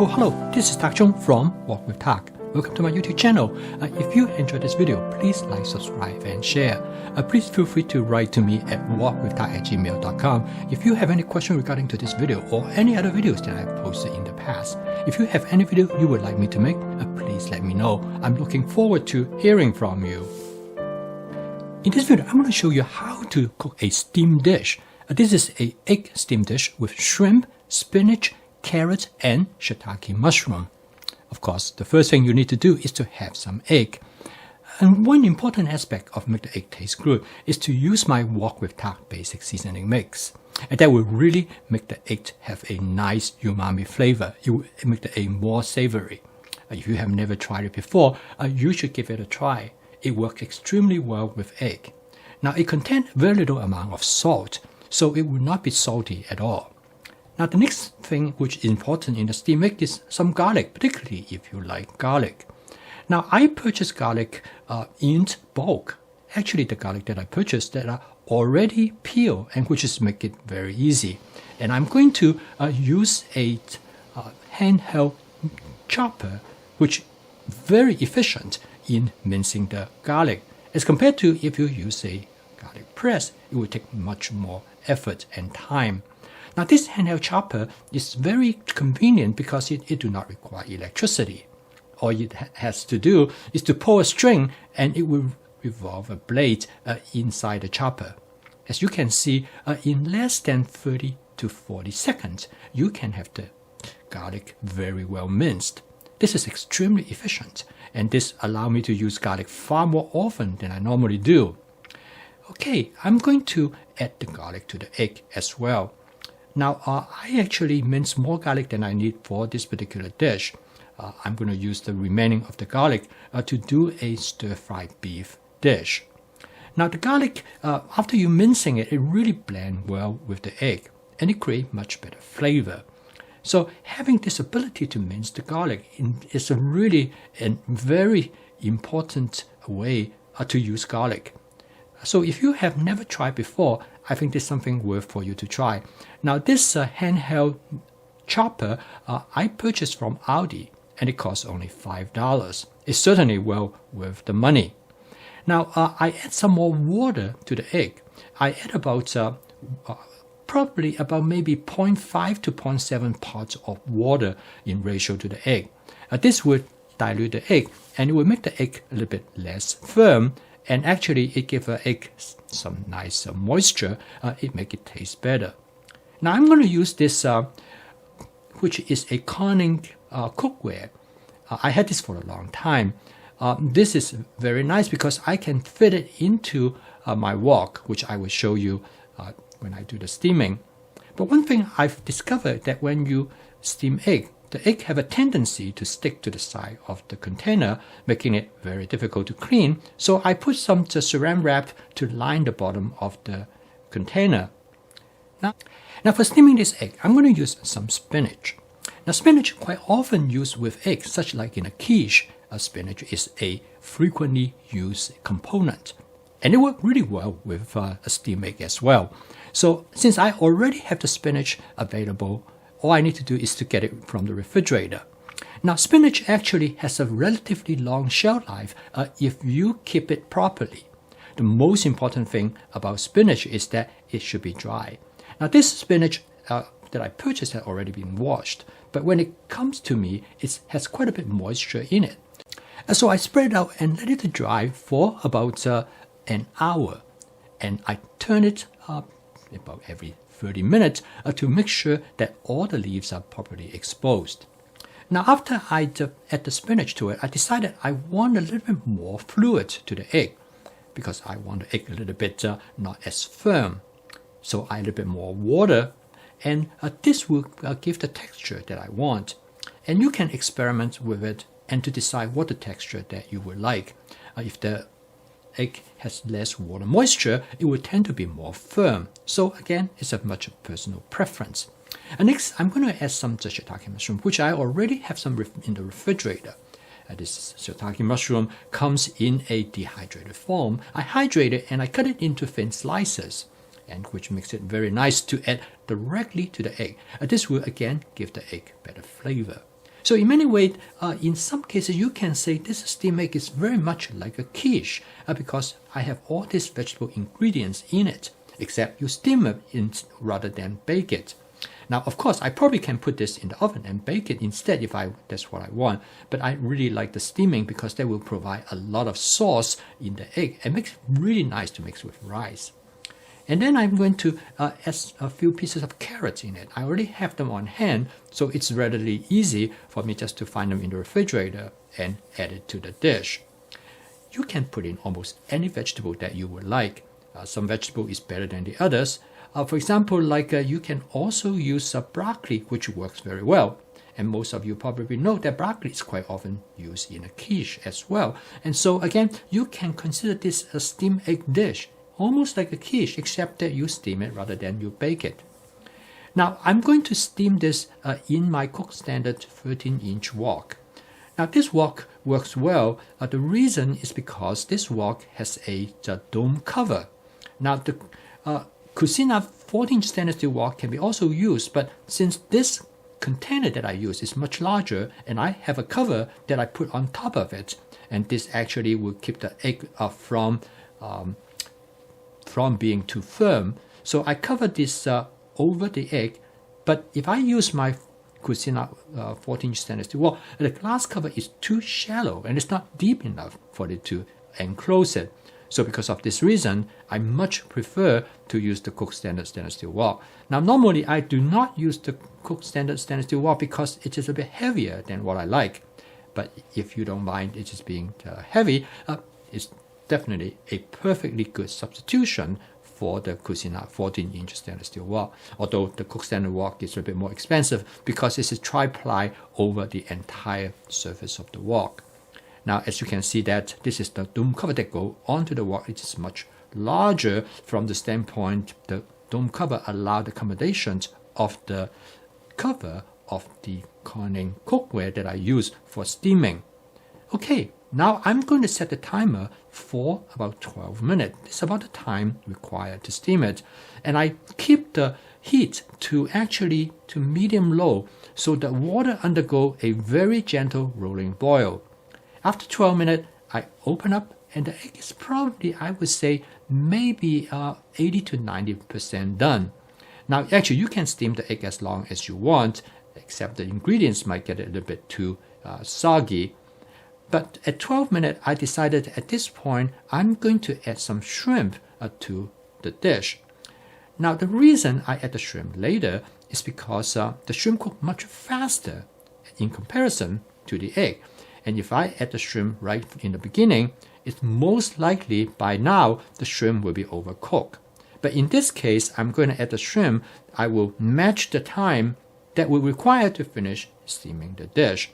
Oh, hello, this is Tak Chung from Walk with Tak. Welcome to my YouTube channel. If you enjoyed this video, please like, subscribe, and share. Please feel free to write to me at walkwithtak@gmail.com if you have any question regarding to this video or any other videos that I've posted in the past. If you have any video you would like me to make, please let me know. I'm looking forward to hearing from you. In this video, I'm going to show you how to cook a steamed dish. This is an egg steamed dish with shrimp, spinach, carrot, and shiitake mushroom. Of course, the first thing you need to do is to have some egg. And one important aspect of make the egg taste good is to use my Walk with Tak basic seasoning mix. And that will really make the egg have a nice umami flavor. It will make the egg more savory. If you have never tried it before, you should give it a try. It works extremely well with egg. Now, it contains very little amount of salt, so it will not be salty at all. Now, the next thing which is important in the steamed egg is some garlic, particularly if you like garlic. Now, I purchased garlic in bulk. Actually, the garlic that I purchased that are already peeled, and which is make it very easy. And I'm going to use a handheld chopper, which very efficient in mincing the garlic. As compared to if you use a garlic press, it will take much more effort and time. Now, this handheld chopper is very convenient because it do not require electricity. All it has to do is to pull a string and it will revolve a blade inside the chopper. As you can see, in less than 30 to 40 seconds, you can have the garlic very well minced. This is extremely efficient, and this allows me to use garlic far more often than I normally do. Okay, I'm going to add the garlic to the egg as well. Now, I actually mince more garlic than I need for this particular dish. I'm going to use the remaining of the garlic to do a stir-fried beef dish. Now, the garlic, after you mincing it, it really blends well with the egg, and it creates much better flavor. So, having this ability to mince the garlic is a really and very important way to use garlic. So if you have never tried before, I think this is something worth for you to try. Now, this handheld chopper I purchased from Aldi, and it costs only $5. It's certainly well worth the money. Now, I add some more water to the egg. I add about probably about maybe 0.5 to 0.7 parts of water in ratio to the egg. This would dilute the egg, and it will make the egg a little bit less firm. And actually, it gives the egg some nice moisture. It makes it taste better. Now, I'm going to use this, which is a Corning cookware. I had this for a long time. This is very nice because I can fit it into my wok, which I will show you when I do the steaming. But one thing I've discovered that when you steam egg, the egg have a tendency to stick to the side of the container, making it very difficult to clean. So I put some saran wrap to line the bottom of the container. Now for steaming this egg, I'm going to use some spinach. Now, spinach quite often used with eggs, such like in a quiche. Spinach is a frequently used component, and it works really well with a steamed egg as well. So since I already have the spinach available, all I need to do is to get it from the refrigerator. Now, spinach actually has a relatively long shelf life if you keep it properly. The most important thing about spinach is that it should be dry. Now, this spinach that I purchased had already been washed, but when it comes to me, it has quite a bit of moisture in it. So I spread it out and let it dry for about an hour, and I turn it up about every 30 minutes to make sure that all the leaves are properly exposed. Now, after I add the spinach to it, I decided I want a little bit more fluid to the egg because I want the egg a little bit not as firm. So I add a little bit more water, and this will give the texture that I want. And you can experiment with it and to decide what the texture that you would like. If the egg has less water moisture, it will tend to be more firm. So again, it's a much personal preference. And next, I'm going to add some shiitake mushroom, which I already have some in the refrigerator. This shiitake mushroom comes in a dehydrated form. I hydrate it and I cut it into thin slices, and which makes it very nice to add directly to the egg. This will again give the egg better flavor. So in many ways, in some cases, you can say this steamed egg is very much like a quiche because I have all these vegetable ingredients in it, except you steam it rather than bake it. Now, of course, I probably can put this in the oven and bake it instead if that's what I want. But I really like the steaming because that will provide a lot of sauce in the egg and makes it really nice to mix with rice. And then I'm going to add a few pieces of carrots in it. I already have them on hand, so it's relatively easy for me just to find them in the refrigerator and add it to the dish. You can put in almost any vegetable that you would like. Some vegetable is better than the others. For example, you can also use broccoli, which works very well. And most of you probably know that broccoli is quite often used in a quiche as well. And so again, you can consider this a steamed egg dish, almost like a quiche, except that you steam it rather than you bake it. Now, I'm going to steam this in my Cook Standard 13-inch wok. Now, this wok works well. The reason is because this wok has a dome cover. Now, the Cucina 14-inch stainless steel wok can be also used, but since this container that I use is much larger and I have a cover that I put on top of it, and this actually will keep the egg from being too firm. So I cover this over the egg, but if I use my Cucina 14-inch stainless steel wok, the glass cover is too shallow and it's not deep enough for it to enclose it. So because of this reason, I much prefer to use the Cook Standard stainless steel wok. Now, normally I do not use the Cook Standard stainless steel wok because it is a bit heavier than what I like. But if you don't mind it just being heavy, it's definitely a perfectly good substitution for the Cucina 14-inch stainless steel wok. Although the Cook Standard wok is a bit more expensive because it's a tri-ply over the entire surface of the wok. Now, as you can see that this is the dome cover that goes onto the wok. It is much larger from the standpoint the dome cover allows the accommodation of the cover of the Corning cookware that I use for steaming. Okay, now I'm going to set the timer for about 12 minutes. It's about the time required to steam it. And I keep the heat to medium-low so the water undergo a very gentle rolling boil. After 12 minutes, I open up and the egg is probably, I would say, maybe 80 to 90% done. Now, actually, you can steam the egg as long as you want, except the ingredients might get a little bit too soggy. But at 12 minutes, I decided at this point, I'm going to add some shrimp to the dish. Now, the reason I add the shrimp later is because the shrimp cook much faster in comparison to the egg. And if I add the shrimp right in the beginning, it's most likely by now the shrimp will be overcooked. But in this case, I'm going to add the shrimp. I will match the time that will require to finish steaming the dish.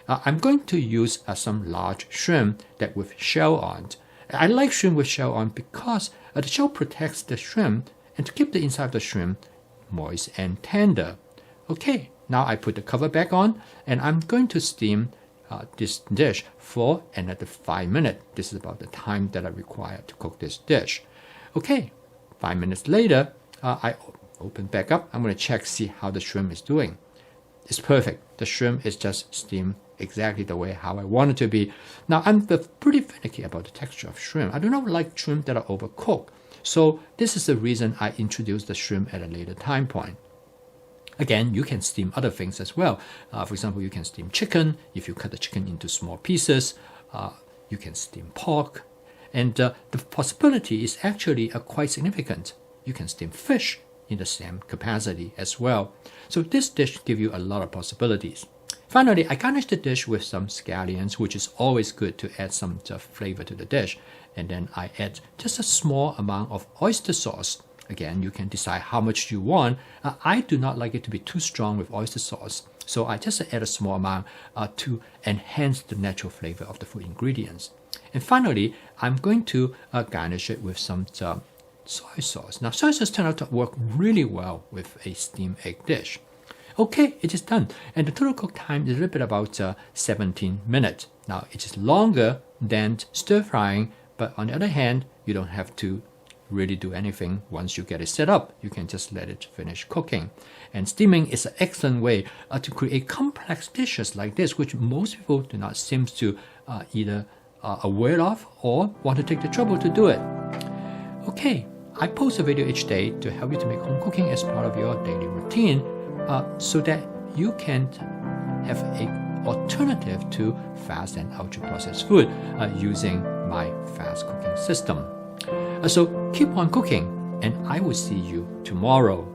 I'm going to use some large shrimp that with shell on. I like shrimp with shell on because the shell protects the shrimp and to keep the inside of the shrimp moist and tender. Okay, now I put the cover back on and I'm going to steam this dish for another 5 minutes. This is about the time that I require to cook this dish. Okay, 5 minutes later, I open back up. I'm going to check, see how the shrimp is doing. It's perfect. The shrimp is just steamed exactly the way how I want it to be. Now, I'm pretty finicky about the texture of shrimp. I do not like shrimp that are overcooked. So this is the reason I introduced the shrimp at a later time point. Again, you can steam other things as well. For example, you can steam chicken. If you cut the chicken into small pieces, you can steam pork. And the possibility is actually quite significant. You can steam fish in the same capacity as well. So this dish gives you a lot of possibilities. Finally, I garnish the dish with some scallions, which is always good to add some flavor to the dish. And then I add just a small amount of oyster sauce. Again, you can decide how much you want. I do not like it to be too strong with oyster sauce, so I just add a small amount to enhance the natural flavor of the food ingredients. And finally, I'm going to garnish it with some soy sauce. Now, soy sauce turned out to work really well with a steamed egg dish. Okay, it is done. And the total cook time is a little bit about 17 minutes. Now, it is longer than stir frying, but on the other hand, you don't have to really do anything once you get it set up. You can just let it finish cooking. And steaming is an excellent way to create complex dishes like this, which most people do not seem to either aware of or want to take the trouble to do it. Okay, I post a video each day to help you to make home cooking as part of your daily routine so that you can have an alternative to fast and ultra-processed food using my fast cooking system. So keep on cooking, and I will see you tomorrow.